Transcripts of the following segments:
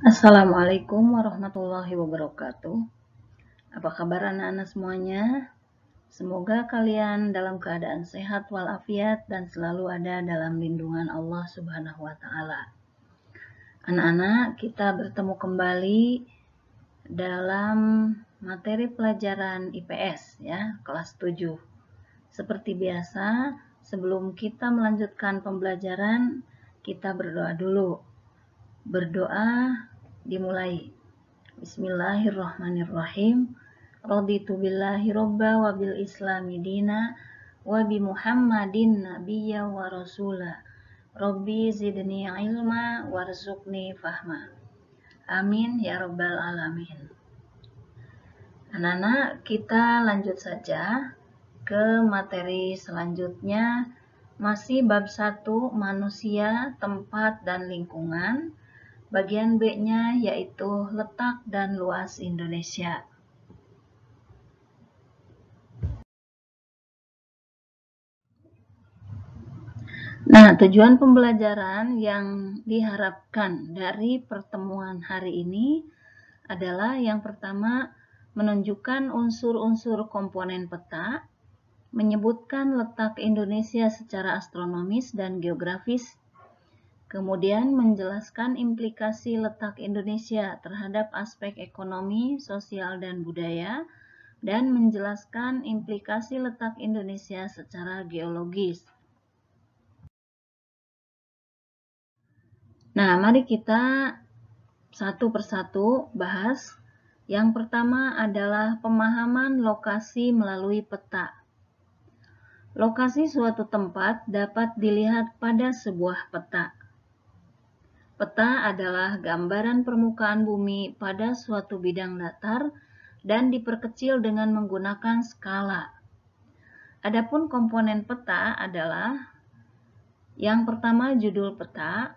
Assalamualaikum warahmatullahi wabarakatuh. Apa kabar anak-anak semuanya? Semoga kalian dalam keadaan sehat walafiat dan selalu ada dalam lindungan Allah Subhanahu wa taala. Anak-anak, kita bertemu kembali dalam materi pelajaran IPS ya, kelas 7. Seperti biasa, sebelum kita melanjutkan pembelajaran, kita berdoa dulu. Berdoa dimulai. Bismillahirrahmanirrahim. Raditu billahi robba wa bil islami dina wa bi Muhammadin nabiyya wa rasula. Rabbi zidni ilma warzuqni fahma. Amin ya rabbal alamin. Anak-anak, kita lanjut saja ke materi selanjutnya. Masih bab 1 manusia, tempat dan lingkungan. Bagian B-nya yaitu letak dan luas Indonesia. Nah, tujuan pembelajaran yang diharapkan dari pertemuan hari ini adalah yang pertama, menunjukkan unsur-unsur komponen peta, menyebutkan letak Indonesia secara astronomis dan geografis, kemudian menjelaskan implikasi letak Indonesia terhadap aspek ekonomi, sosial, dan budaya, dan menjelaskan implikasi letak Indonesia secara geologis. Nah, mari kita satu persatu bahas. Yang pertama adalah pemahaman lokasi melalui peta. Lokasi suatu tempat dapat dilihat pada sebuah peta. Peta adalah gambaran permukaan bumi pada suatu bidang datar dan diperkecil dengan menggunakan skala. Adapun komponen peta adalah yang pertama judul peta,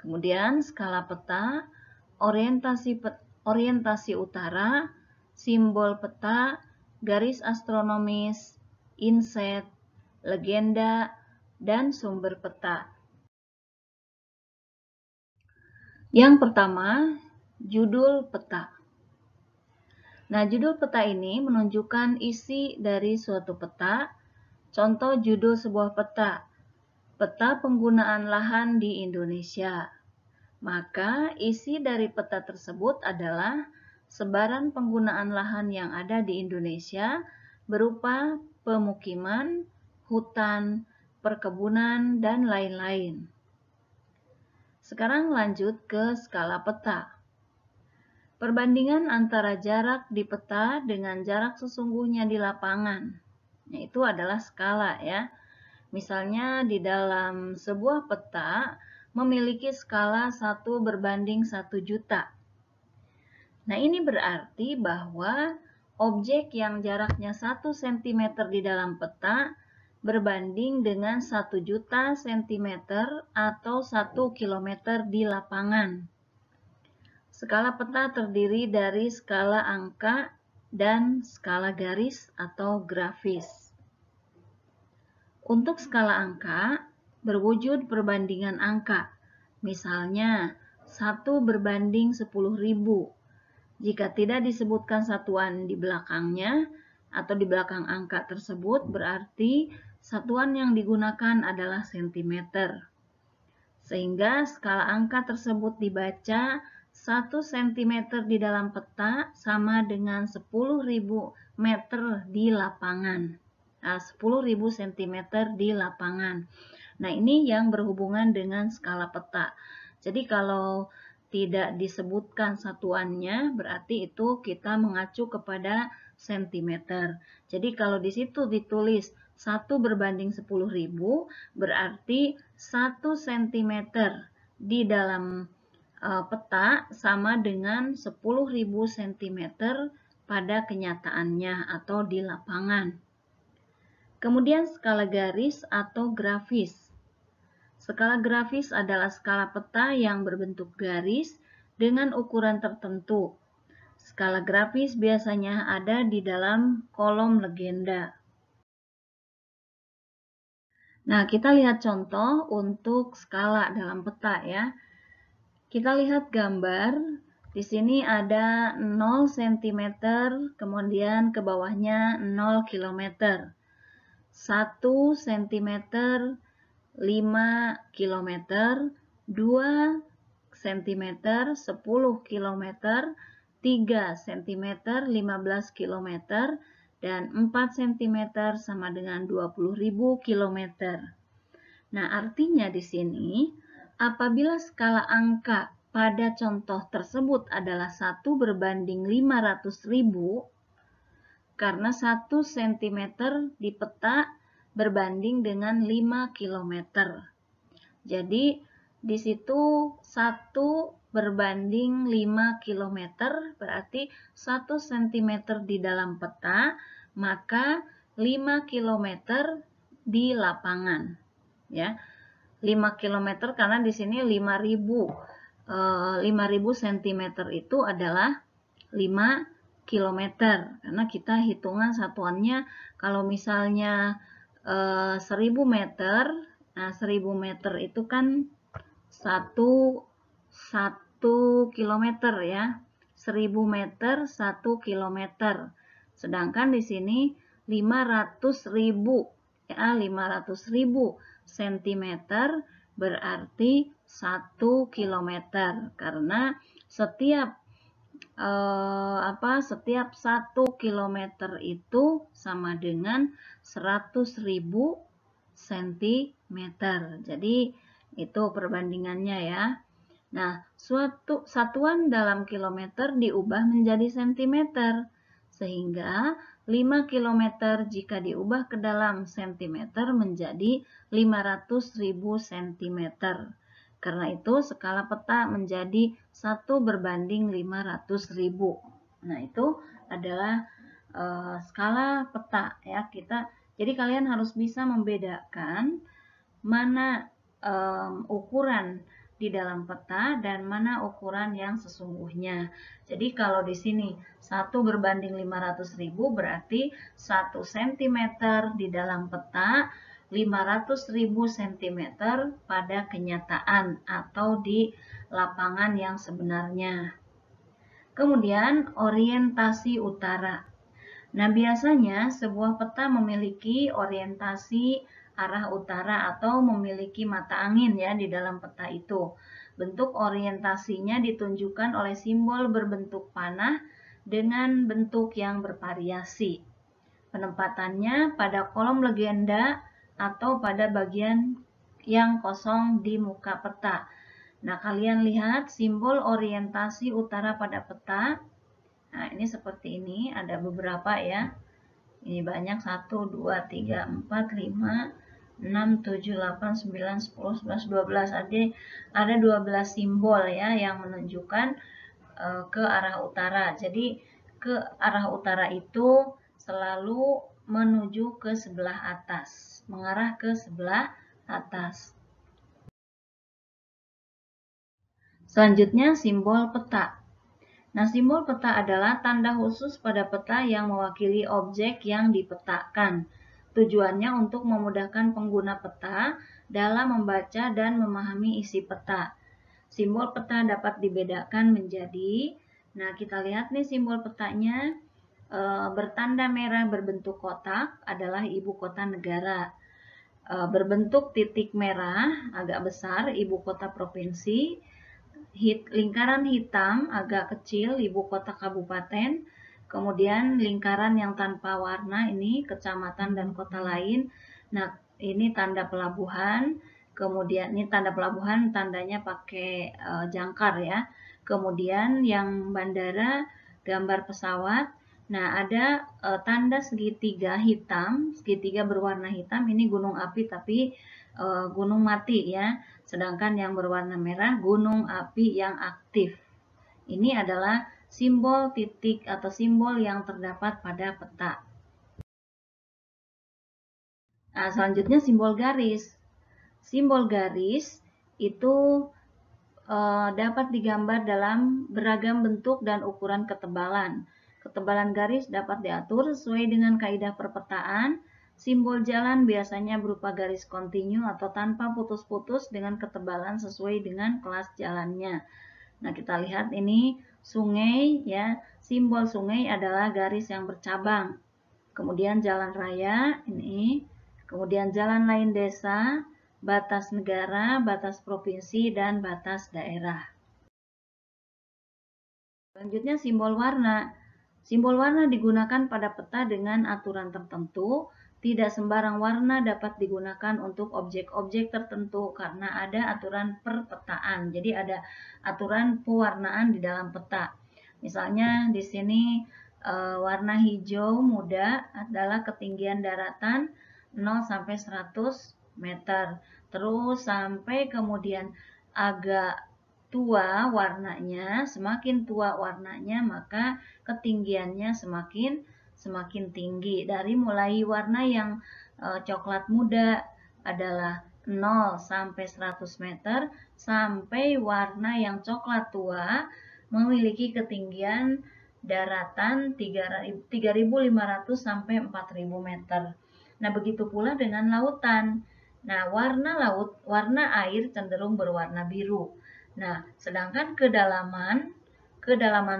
kemudian skala peta, orientasi utara, simbol peta, garis astronomis, inset, legenda, dan sumber peta. Yang pertama, judul peta. Nah, judul peta ini menunjukkan isi dari suatu peta. Contoh judul sebuah peta, peta penggunaan lahan di Indonesia. Maka isi dari peta tersebut adalah sebaran penggunaan lahan yang ada di Indonesia berupa pemukiman, hutan, perkebunan, dan lain-lain. Sekarang lanjut ke skala peta. Perbandingan antara jarak di peta dengan jarak sesungguhnya di lapangan. Nah, itu adalah skala ya. Misalnya di dalam sebuah peta memiliki skala 1:1 juta. Nah, ini berarti bahwa objek yang jaraknya 1 cm di dalam peta berbanding dengan 1 juta cm atau 1 km di lapangan. Skala peta terdiri dari skala angka dan skala garis atau grafis. Untuk skala angka, berwujud perbandingan angka. Misalnya, 1:10.000. Jika tidak disebutkan satuan di belakangnya atau di belakang angka tersebut, berarti satuan yang digunakan adalah cm. Sehingga skala angka tersebut dibaca 1 cm di dalam peta sama dengan 10.000 meter di lapangan. 10.000 cm di lapangan. Nah, ini yang berhubungan dengan skala peta. Jadi kalau tidak disebutkan satuannya, berarti itu kita mengacu kepada sentimeter. Jadi kalau di situ ditulis 1:10.000, berarti 1 cm di dalam peta sama dengan 10.000 cm pada kenyataannya atau di lapangan. Kemudian skala garis atau grafis. Skala grafis adalah skala peta yang berbentuk garis dengan ukuran tertentu. Skala grafis biasanya ada di dalam kolom legenda. Nah, kita lihat contoh untuk skala dalam peta ya. Kita lihat gambar. Di sini ada 0 cm, kemudian ke bawahnya 0 km. 1 cm 5 km, 2 cm 10 km, 3 cm 15 km, dan 4 cm sama dengan 20.000 km. Nah, artinya di sini apabila skala angka pada contoh tersebut adalah 1/500.000, karena 1 cm di peta berbanding dengan 5 km. Jadi, di situ 1/5 km berarti 1 cm di dalam peta, maka 5 km di lapangan. Ya, 5 km karena di sini 5.000 cm itu adalah 5 km, karena kita hitungan satuannya kalau misalnya 1000 meter, nah 1000 meter itu kan 1 kilometer ya, 1000 meter 1 kilometer, sedangkan di sini 500.000 ya, 500.000 cm berarti 1 kilometer, karena setiap 1 kilometer itu sama dengan 100.000 cm. Jadi itu perbandingannya ya. Nah, suatu satuan dalam kilometer diubah menjadi sentimeter, sehingga 5 km jika diubah ke dalam sentimeter menjadi 500.000 cm. Karena itu skala peta menjadi 1/500.000. Nah, itu adalah skala peta ya. Jadi kalian harus bisa membedakan mana ukuran di dalam peta dan mana ukuran yang sesungguhnya. Jadi kalau di sini 1/500.000 berarti 1 cm di dalam peta, 500.000 cm pada kenyataan atau di lapangan yang sebenarnya. Kemudian orientasi utara. Nah, biasanya sebuah peta memiliki orientasi arah utara atau memiliki mata angin ya di dalam peta itu. Bentuk orientasinya ditunjukkan oleh simbol berbentuk panah dengan bentuk yang bervariasi. Penempatannya pada kolom legenda atau pada bagian yang kosong di muka peta. Nah, kalian lihat simbol orientasi utara pada peta. Nah, ini seperti ini, ada beberapa ya. Ini banyak, 1, 2, 3, 4, 5, 6, 7, 8, 9, 10, 11, 12. Ada 12 simbol ya yang menunjukkan ke arah utara. Jadi ke arah utara itu selalu menuju ke sebelah atas, mengarah ke sebelah atas. Selanjutnya simbol peta. Nah, simbol peta adalah tanda khusus pada peta yang mewakili objek yang dipetakan. Tujuannya untuk memudahkan pengguna peta dalam membaca dan memahami isi peta. Simbol peta dapat dibedakan menjadi, nah kita lihat nih simbol petanya, bertanda merah berbentuk kotak adalah ibu kota negara. Berbentuk titik merah agak besar ibu kota provinsi. Lingkaran hitam agak kecil ibu kota kabupaten, kemudian lingkaran yang tanpa warna ini kecamatan dan kota lain. Nah, ini tanda pelabuhan, kemudian ini tanda pelabuhan tandanya pakai jangkar ya. Kemudian yang bandara gambar pesawat. Nah, ada tanda segitiga hitam, segitiga berwarna hitam, ini gunung api tapi gunung mati ya. Sedangkan yang berwarna merah gunung api yang aktif. Ini adalah simbol titik atau simbol yang terdapat pada peta. Nah, selanjutnya simbol garis. Simbol garis itu dapat digambar dalam beragam bentuk dan ukuran ketebalan. Ketebalan garis dapat diatur sesuai dengan kaidah perpetaan Simbol jalan biasanya berupa garis kontinu atau tanpa putus-putus dengan ketebalan sesuai dengan kelas jalannya. Nah, kita lihat ini sungai ya. Simbol sungai adalah garis yang bercabang. Kemudian jalan raya ini, kemudian jalan lain desa, batas negara, batas provinsi, dan batas daerah. Selanjutnya simbol warna. Simbol warna digunakan pada peta dengan aturan tertentu. Tidak sembarang warna dapat digunakan untuk objek-objek tertentu karena ada aturan perpetaan. Jadi ada aturan pewarnaan di dalam peta. Misalnya di sini warna hijau muda adalah ketinggian daratan 0 sampai 100 meter. Terus sampai kemudian agak tua warnanya, semakin tua warnanya maka ketinggiannya semakin tinggi. Dari mulai warna yang coklat muda adalah 0 sampai 100 meter sampai warna yang coklat tua memiliki ketinggian daratan 3.500 sampai 4.000 meter. Nah, begitu pula dengan lautan. Nah, warna air cenderung berwarna biru. Nah, sedangkan kedalaman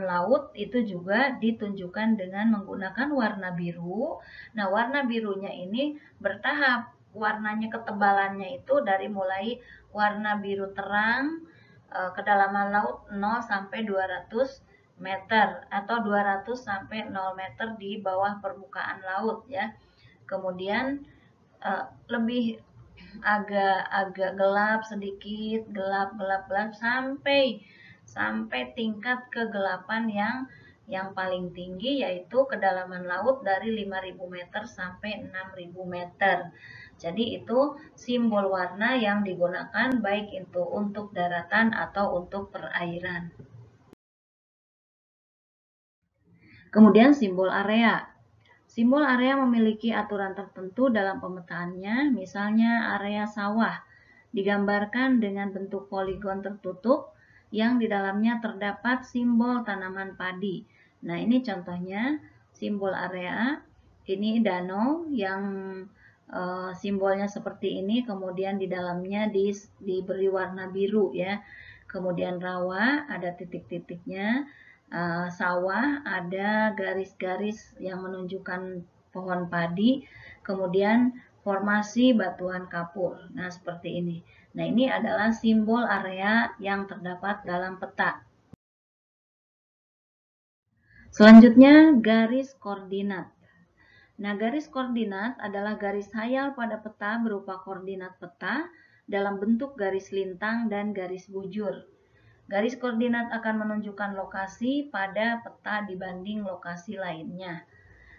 laut itu juga ditunjukkan dengan menggunakan warna biru. Nah, warna birunya ini bertahap. Warnanya ketebalannya itu dari mulai warna biru terang, kedalaman laut 0 sampai 200 meter atau 200 sampai 0 meter di bawah permukaan laut ya. Kemudian lebih agak gelap sedikit, gelap sampai tingkat kegelapan yang paling tinggi yaitu kedalaman laut dari 5.000 meter sampai 6.000 meter. Jadi itu simbol warna yang digunakan baik itu untuk daratan atau untuk perairan. Kemudian simbol area. Simbol area memiliki aturan tertentu dalam pemetaannya, misalnya area sawah digambarkan dengan bentuk poligon tertutup yang di dalamnya terdapat simbol tanaman padi. Nah, ini contohnya simbol area. Ini danau yang simbolnya seperti ini, kemudian di dalamnya diberi warna biru ya. Kemudian rawa ada titik-titiknya. Sawah ada garis-garis yang menunjukkan pohon padi, kemudian formasi batuan kapur. Nah, seperti ini. Nah, ini adalah simbol area yang terdapat dalam peta. Selanjutnya, garis koordinat. Nah, garis koordinat adalah garis hayal pada peta berupa koordinat peta dalam bentuk garis lintang dan garis bujur. Garis koordinat akan menunjukkan lokasi pada peta dibanding lokasi lainnya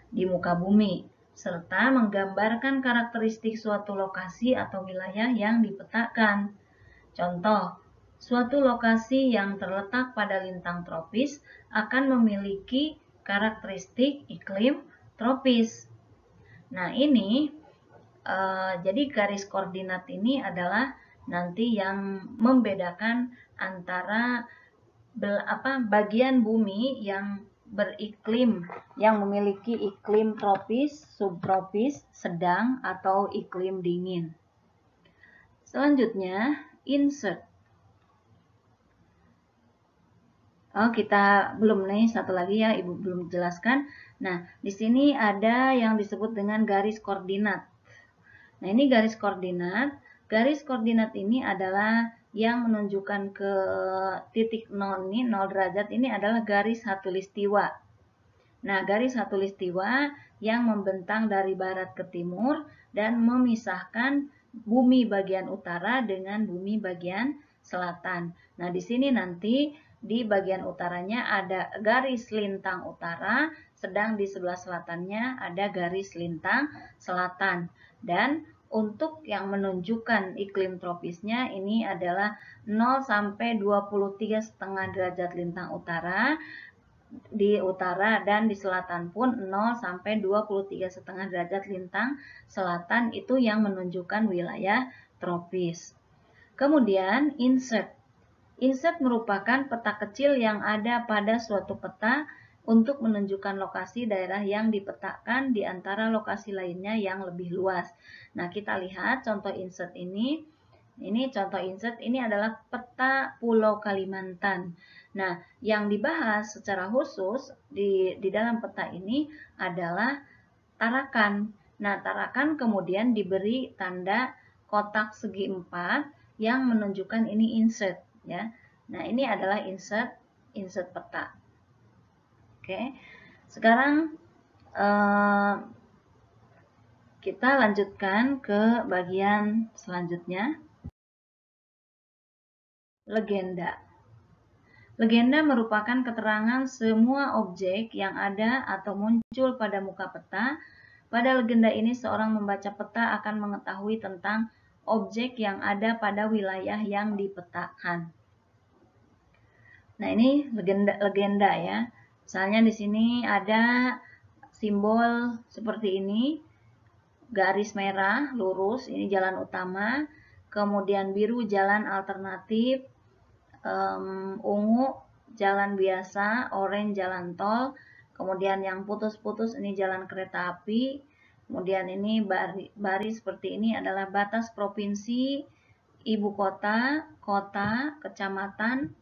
di muka bumi, serta menggambarkan karakteristik suatu lokasi atau wilayah yang dipetakan. Contoh, suatu lokasi yang terletak pada lintang tropis akan memiliki karakteristik iklim tropis. Nah, ini jadi garis koordinat ini adalah nanti yang membedakan antara bagian bumi yang beriklim, yang memiliki iklim tropis, subtropis, sedang, atau iklim dingin. Selanjutnya, insert. Kita belum nih, satu lagi ya, Ibu belum jelaskan. Nah, di sini ada yang disebut dengan garis koordinat. Nah, ini garis koordinat. Garis koordinat ini adalah yang menunjukkan ke titik 0 ini, 0 derajat ini adalah garis khatulistiwa. Nah, garis khatulistiwa yang membentang dari barat ke timur dan memisahkan bumi bagian utara dengan bumi bagian selatan. Nah, di sini nanti di bagian utaranya ada garis lintang utara, sedang di sebelah selatannya ada garis lintang selatan. Dan untuk yang menunjukkan iklim tropisnya ini adalah 0 sampai 23,5 derajat lintang utara di utara, dan di selatan pun 0 sampai 23,5 derajat lintang selatan itu yang menunjukkan wilayah tropis. Kemudian insert. Insert merupakan peta kecil yang ada pada suatu peta untuk menunjukkan lokasi daerah yang dipetakan di antara lokasi lainnya yang lebih luas. Nah, kita lihat contoh insert ini. Ini contoh insert ini adalah peta Pulau Kalimantan. Nah, yang dibahas secara khusus di dalam peta ini adalah Tarakan. Nah, Tarakan kemudian diberi tanda kotak segi 4 yang menunjukkan ini insert ya. Nah, ini adalah insert peta. Oke. Sekarang kita lanjutkan ke bagian selanjutnya. Legenda. Legenda merupakan keterangan semua objek yang ada atau muncul pada muka peta. Pada legenda ini, seorang membaca peta akan mengetahui tentang objek yang ada pada wilayah yang dipetakan. Nah, ini legenda ya. Misalnya di sini ada simbol seperti ini, garis merah lurus, ini jalan utama, kemudian biru jalan alternatif, ungu jalan biasa, oranye jalan tol, kemudian yang putus-putus ini jalan kereta api, kemudian ini baris seperti ini adalah batas provinsi, ibu kota, kota, kecamatan,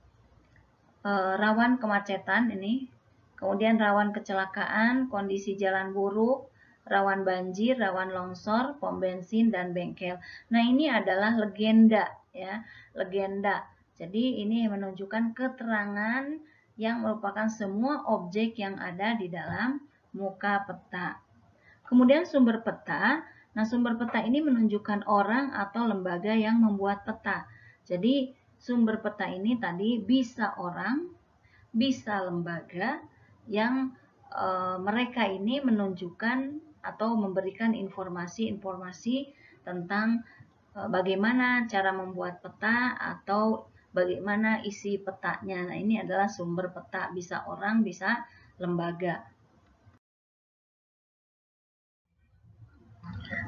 rawan kemacetan ini, kemudian rawan kecelakaan, kondisi jalan buruk, rawan banjir, rawan longsor, pom bensin, dan bengkel. Nah, ini adalah legenda ya, legenda. Jadi ini menunjukkan keterangan yang merupakan semua objek yang ada di dalam muka peta. Kemudian sumber peta. Nah, sumber peta ini menunjukkan orang atau lembaga yang membuat peta. Jadi sumber peta ini tadi bisa orang, bisa lembaga yang mereka ini menunjukkan atau memberikan informasi-informasi tentang bagaimana cara membuat peta atau bagaimana isi petanya. Nah, ini adalah sumber peta, bisa orang, bisa lembaga.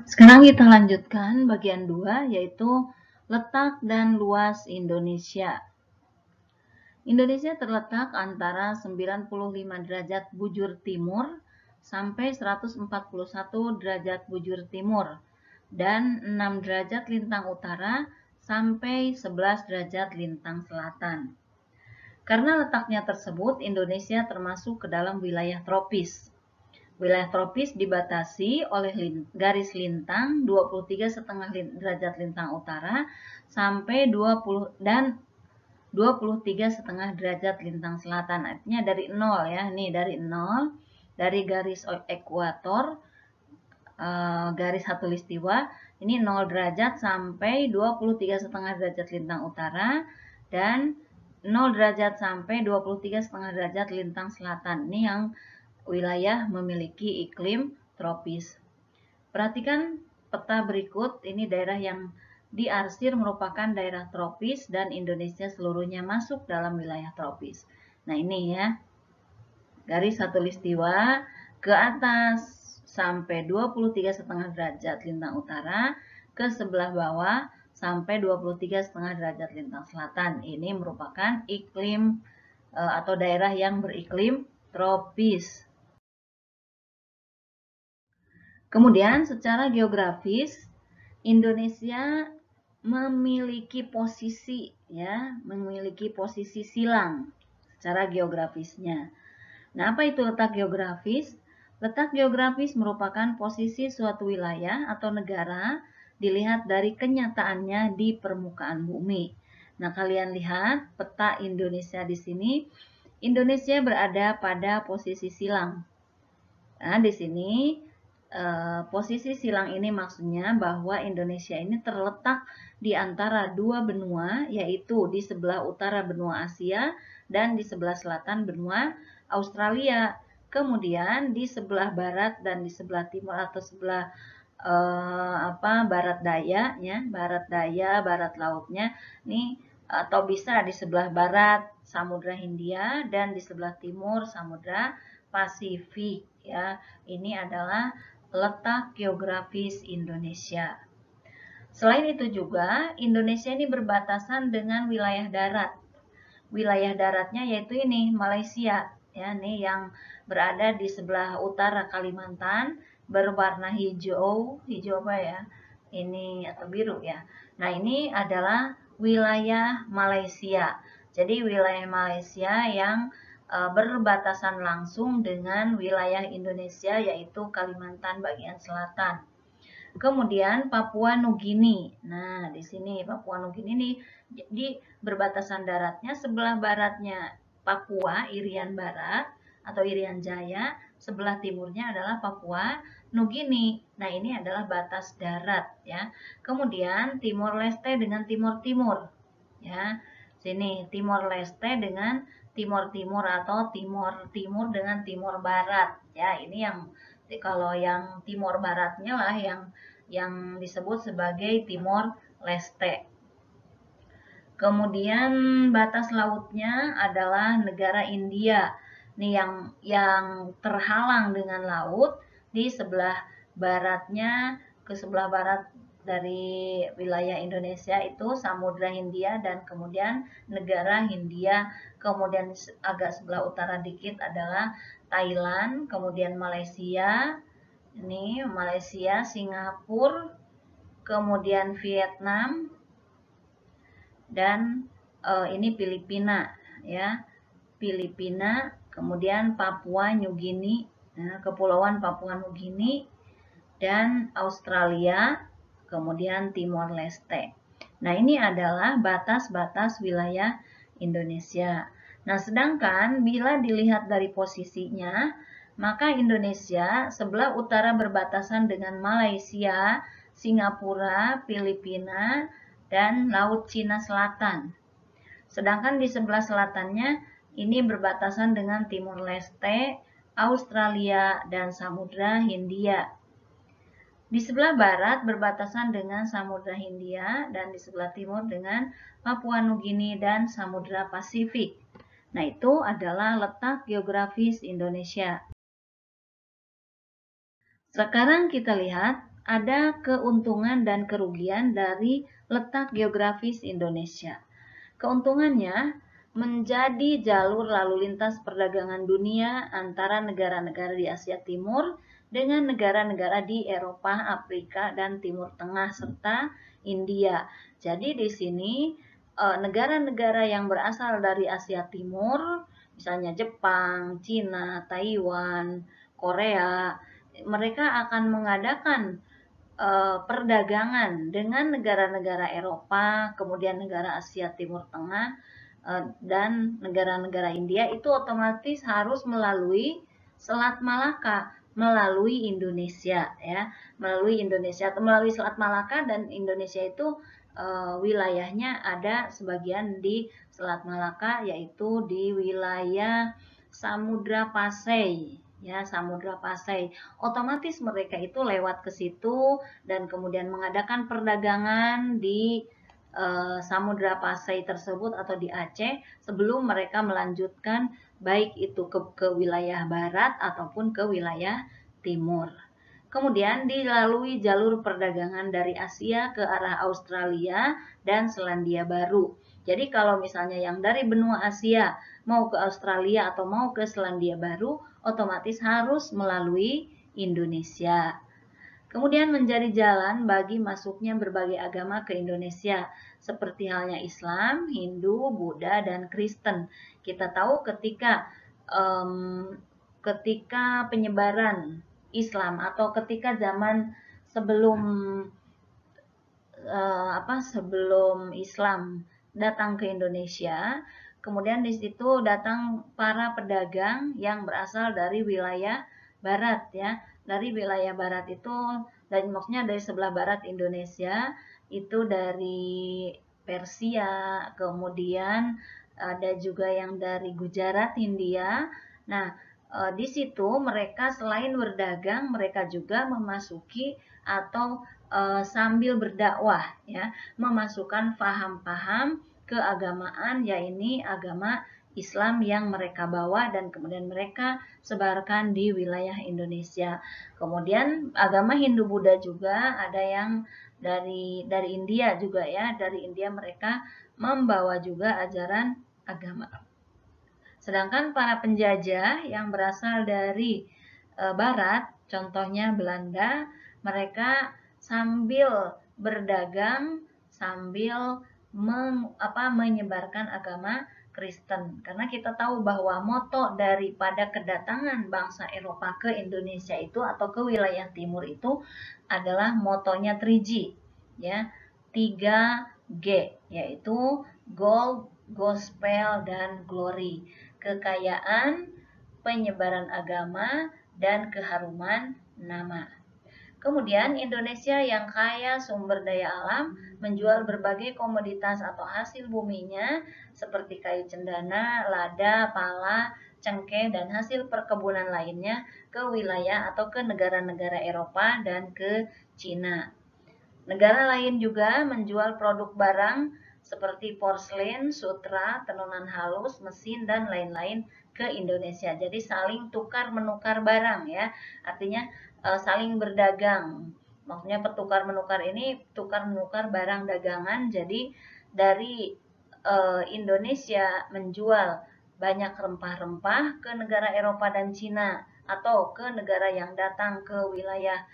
Sekarang kita lanjutkan bagian 2, yaitu letak dan luas Indonesia. Indonesia terletak antara 95 derajat bujur timur sampai 141 derajat bujur timur dan 6 derajat lintang utara sampai 11 derajat lintang selatan. Karena letaknya tersebut, Indonesia termasuk ke dalam wilayah tropis. Wilayah tropis dibatasi oleh garis lintang 23,5 derajat lintang utara sampai 23,5 derajat lintang selatan. Artinya dari 0 ya, nih dari 0, dari garis ekuator, garis khatulistiwa, ini 0 derajat sampai 23,5 derajat lintang utara dan 0 derajat sampai 23,5 derajat lintang selatan. Ini yang wilayah memiliki iklim tropis. Perhatikan peta berikut, ini daerah yang diarsir merupakan daerah tropis dan Indonesia seluruhnya masuk dalam wilayah tropis. Nah, ini ya, garis khatulistiwa ke atas sampai 23,5 derajat lintang utara, ke sebelah bawah sampai 23,5 derajat lintang selatan. Ini merupakan iklim atau daerah yang beriklim tropis. Kemudian secara geografis Indonesia memiliki posisi silang secara geografisnya. Nah, apa itu letak geografis? Letak geografis merupakan posisi suatu wilayah atau negara dilihat dari kenyataannya di permukaan bumi. Nah, kalian lihat peta Indonesia di sini. Indonesia berada pada posisi silang. Nah, di sini posisi silang ini maksudnya bahwa Indonesia ini terletak di antara dua benua, yaitu di sebelah utara benua Asia dan di sebelah selatan benua Australia. Kemudian di sebelah barat dan di sebelah timur atau sebelah barat daya ya, barat lautnya ini, atau bisa di sebelah barat Samudra Hindia dan di sebelah timur Samudra Pasifik ya. Ini adalah letak geografis Indonesia. Selain itu juga, Indonesia ini berbatasan dengan wilayah darat. Wilayah daratnya yaitu ini, Malaysia. ya, nih yang berada di sebelah utara Kalimantan berwarna hijau, hijau apa ya? Ini atau biru ya. Nah, ini adalah wilayah Malaysia. Jadi wilayah Malaysia yang berbatasan langsung dengan wilayah Indonesia yaitu Kalimantan bagian selatan. Kemudian Papua Nugini. Nah, di sini Papua Nugini nih di berbatasan daratnya sebelah baratnya Papua Irian Barat atau Irian Jaya, sebelah timurnya adalah Papua Nugini. Nah, ini adalah batas darat ya. Kemudian Timor Leste dengan Timur Timur. Ya. Sini Timor Leste dengan Timur Timur atau Timur Timur dengan Timur Barat. Ya, ini yang kalau yang Timur Baratnya lah yang disebut sebagai Timor Leste. Kemudian batas lautnya adalah negara India. Nih yang terhalang dengan laut di sebelah baratnya, ke sebelah barat dari wilayah Indonesia itu Samudra Hindia dan kemudian negara Hindia. Kemudian agak sebelah utara dikit adalah Thailand, kemudian Malaysia, ini Malaysia, Singapura, kemudian Vietnam, dan ini Filipina ya. Filipina, kemudian Papua Nugini, Kepulauan Papua Nugini, dan Australia, kemudian Timor Leste. Nah, ini adalah batas-batas wilayah Indonesia. Nah, sedangkan bila dilihat dari posisinya, maka Indonesia sebelah utara berbatasan dengan Malaysia, Singapura, Filipina, dan Laut Cina Selatan. Sedangkan di sebelah selatannya ini berbatasan dengan Timor Leste, Australia, dan Samudra Hindia. Di sebelah barat berbatasan dengan Samudra Hindia dan di sebelah timur dengan Papua Nugini dan Samudra Pasifik. Nah, itu adalah letak geografis Indonesia. Sekarang kita lihat ada keuntungan dan kerugian dari letak geografis Indonesia. Keuntungannya menjadi jalur lalu lintas perdagangan dunia antara negara-negara di Asia Timur dengan negara-negara di Eropa, Afrika, dan Timur Tengah serta India. Jadi di sini negara-negara yang berasal dari Asia Timur, misalnya Jepang, Cina, Taiwan, Korea, mereka akan mengadakan perdagangan dengan negara-negara Eropa, kemudian negara Asia Timur Tengah, dan negara-negara India itu otomatis harus melalui Selat Malaka, melalui Indonesia ya, melalui Indonesia atau melalui Selat Malaka, dan Indonesia itu wilayahnya ada sebagian di Selat Malaka yaitu di wilayah Samudra Pasai ya, Samudra Pasai. Otomatis mereka itu lewat ke situ dan kemudian mengadakan perdagangan di Samudra Pasai tersebut atau di Aceh sebelum mereka melanjutkan baik itu ke wilayah barat ataupun ke wilayah timur. Kemudian dilalui jalur perdagangan dari Asia ke arah Australia dan Selandia Baru. Jadi kalau misalnya yang dari benua Asia mau ke Australia atau mau ke Selandia Baru, otomatis harus melalui Indonesia. Kemudian menjadi jalan bagi masuknya berbagai agama ke Indonesia, seperti halnya Islam, Hindu, Buddha, dan Kristen. Kita tahu ketika penyebaran Islam atau ketika zaman sebelum sebelum Islam datang ke Indonesia, kemudian di situ datang para pedagang yang berasal dari wilayah barat ya. Dari wilayah barat itu, dan maksudnya dari sebelah barat Indonesia, itu dari Persia, kemudian ada juga yang dari Gujarat, Hindia. Nah, di situ mereka selain berdagang, mereka juga memasuki atau sambil berdakwah ya, memasukkan paham-paham keagamaan, yaitu agama Islam yang mereka bawa dan kemudian mereka sebarkan di wilayah Indonesia. Kemudian agama Hindu Buddha juga ada yang dari India juga ya, dari India mereka membawa juga ajaran agama Sedangkan para penjajah yang berasal dari barat, contohnya Belanda, mereka sambil berdagang, sambil menyebarkan agama Kristen. Karena kita tahu bahwa moto daripada kedatangan bangsa Eropa ke Indonesia itu atau ke wilayah timur itu adalah motonya 3G, ya, 3G, yaitu Gold, Gospel, dan Glory. Kekayaan, penyebaran agama, dan keharuman nama. Kemudian Indonesia yang kaya sumber daya alam menjual berbagai komoditas atau hasil buminya seperti kayu cendana, lada, pala, cengkeh, dan hasil perkebunan lainnya ke wilayah atau ke negara-negara Eropa dan ke Cina. Negara lain juga menjual produk barang seperti porselen, sutra, tenunan halus, mesin, dan lain-lain ke Indonesia. Jadi saling tukar-menukar barang ya. Artinya saling berdagang. Maksudnya pertukar-menukar ini tukar-menukar barang dagangan. Jadi dari Indonesia menjual banyak rempah-rempah ke negara Eropa dan Cina atau ke negara yang datang ke wilayah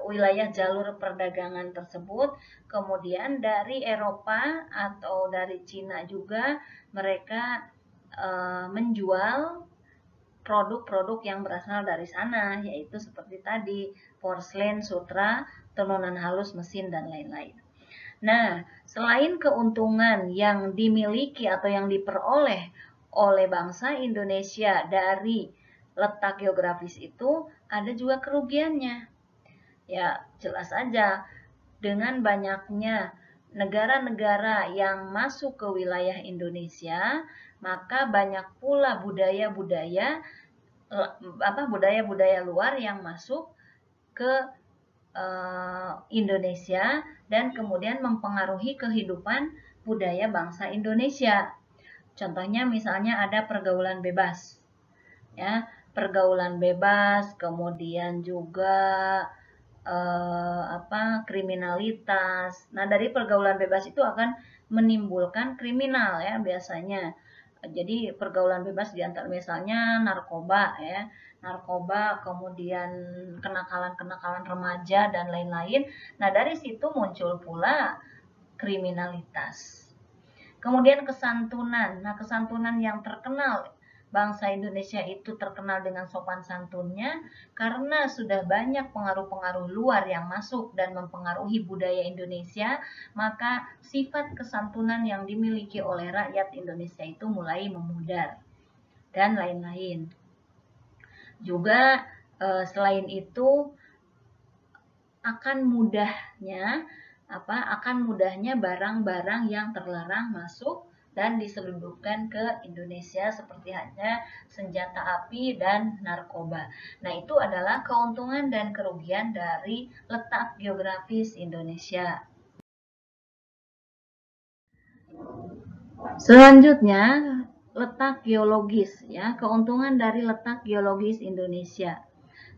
wilayah jalur perdagangan tersebut. Kemudian dari Eropa atau dari Cina juga mereka menjual produk-produk yang berasal dari sana, yaitu seperti tadi porselen, sutra, tenunan halus, mesin, dan lain-lain. Nah, selain keuntungan yang dimiliki atau yang diperoleh oleh bangsa Indonesia dari letak geografis itu, ada juga kerugiannya. Ya, jelas saja dengan banyaknya negara-negara yang masuk ke wilayah Indonesia, maka banyak pula budaya-budaya luar yang masuk ke Indonesia dan kemudian mempengaruhi kehidupan budaya bangsa Indonesia. Contohnya misalnya ada pergaulan bebas. Ya, pergaulan bebas, kemudian juga kriminalitas. Nah, dari pergaulan bebas itu akan menimbulkan kriminal ya biasanya. Jadi pergaulan bebas diantara misalnya narkoba ya, narkoba, kemudian kenakalan-kenakalan remaja dan lain-lain. Nah, dari situ muncul pula kriminalitas. Kemudian kesantunan. Nah, kesantunan yang terkenal bangsa Indonesia itu terkenal dengan sopan santunnya karena sudah banyak pengaruh-pengaruh luar yang masuk dan mempengaruhi budaya Indonesia, maka sifat kesantunan yang dimiliki oleh rakyat Indonesia itu mulai memudar dan lain-lain. Juga selain itu akan mudahnya barang-barang yang terlarang masuk dan diselundupkan ke Indonesia seperti halnya senjata api dan narkoba. Nah, itu adalah keuntungan dan kerugian dari letak geografis Indonesia. Selanjutnya, letak geologis ya, keuntungan dari letak geologis Indonesia.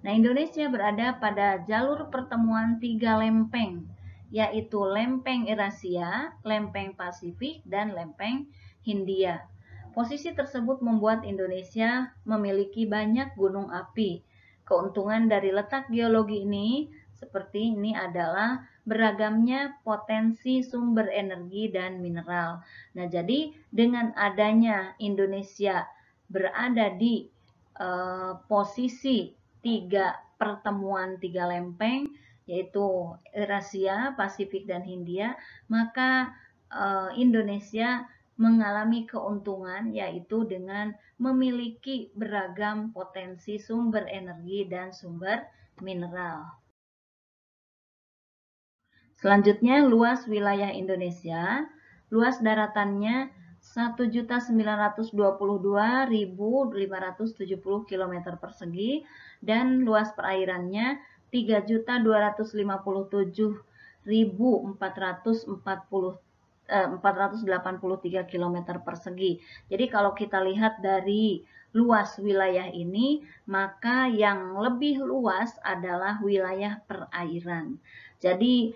Nah, Indonesia berada pada jalur pertemuan 3 lempeng, yaitu lempeng Eurasia, lempeng Pasifik, dan lempeng Hindia. Posisi tersebut membuat Indonesia memiliki banyak gunung api. Keuntungan dari letak geologi ini seperti ini adalah beragamnya potensi sumber energi dan mineral. Nah, jadi dengan adanya Indonesia berada di posisi pertemuan tiga lempeng, yaitu Eurasia, Pasifik, dan Hindia, maka Indonesia mengalami keuntungan yaitu dengan memiliki beragam potensi sumber energi dan sumber mineral. Selanjutnya, luas wilayah Indonesia. Luas daratannya 1.922.570 km persegi dan luas perairannya 3.257.483 km persegi. Jadi kalau kita lihat dari luas wilayah ini, maka yang lebih luas adalah wilayah perairan. Jadi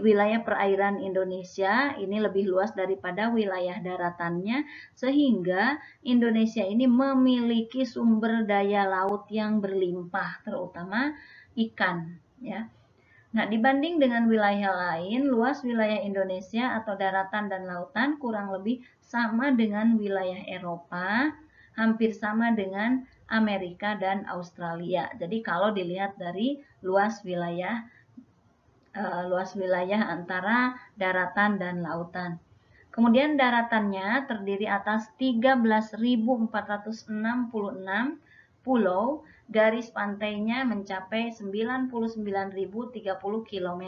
wilayah perairan Indonesia ini lebih luas daripada wilayah daratannya, sehingga Indonesia ini memiliki sumber daya laut yang berlimpah, terutama ikan, ya. Nah, dibanding dengan wilayah lain, luas wilayah Indonesia atau daratan dan lautan kurang lebih sama dengan wilayah Eropa, hampir sama dengan Amerika dan Australia. Jadi kalau dilihat dari luas wilayah antara daratan dan lautan. Kemudian daratannya terdiri atas 13.466 pulau, garis pantainya mencapai 99.030 km.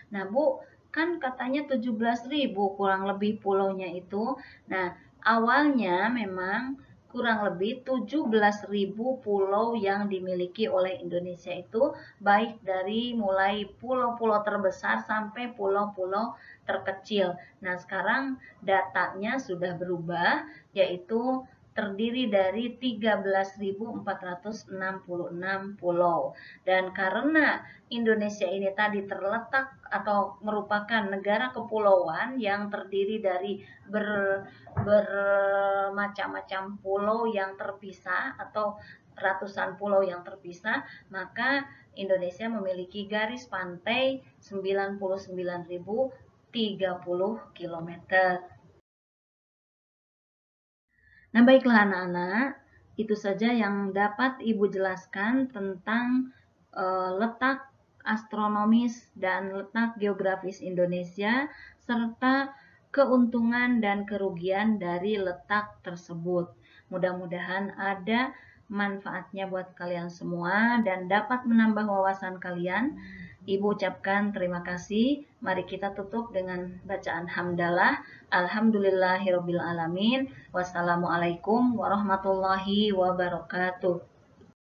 Nah, Bu, kan katanya 17.000 kurang lebih pulaunya itu. Nah, awalnya memang kurang lebih 17.000 pulau yang dimiliki oleh Indonesia itu, baik dari mulai pulau-pulau terbesar sampai pulau-pulau terkecil. Nah, sekarang datanya sudah berubah, yaitu terdiri dari 13.466 pulau. Dan karena Indonesia ini tadi terletak atau merupakan negara kepulauan yang terdiri dari bermacam-macam pulau yang terpisah atau ratusan pulau yang terpisah, maka Indonesia memiliki garis pantai 99.030 km. Nah, baiklah anak-anak, itu saja yang dapat Ibu jelaskan tentang letak astronomis dan letak geografis Indonesia, serta keuntungan dan kerugian dari letak tersebut. Mudah-mudahan ada manfaatnya buat kalian semua dan dapat menambah wawasan kalian. Ibu ucapkan terima kasih. Mari kita tutup dengan bacaan hamdalah. Alhamdulillahirabbil alamin. Wassalamualaikum warahmatullahi wabarakatuh.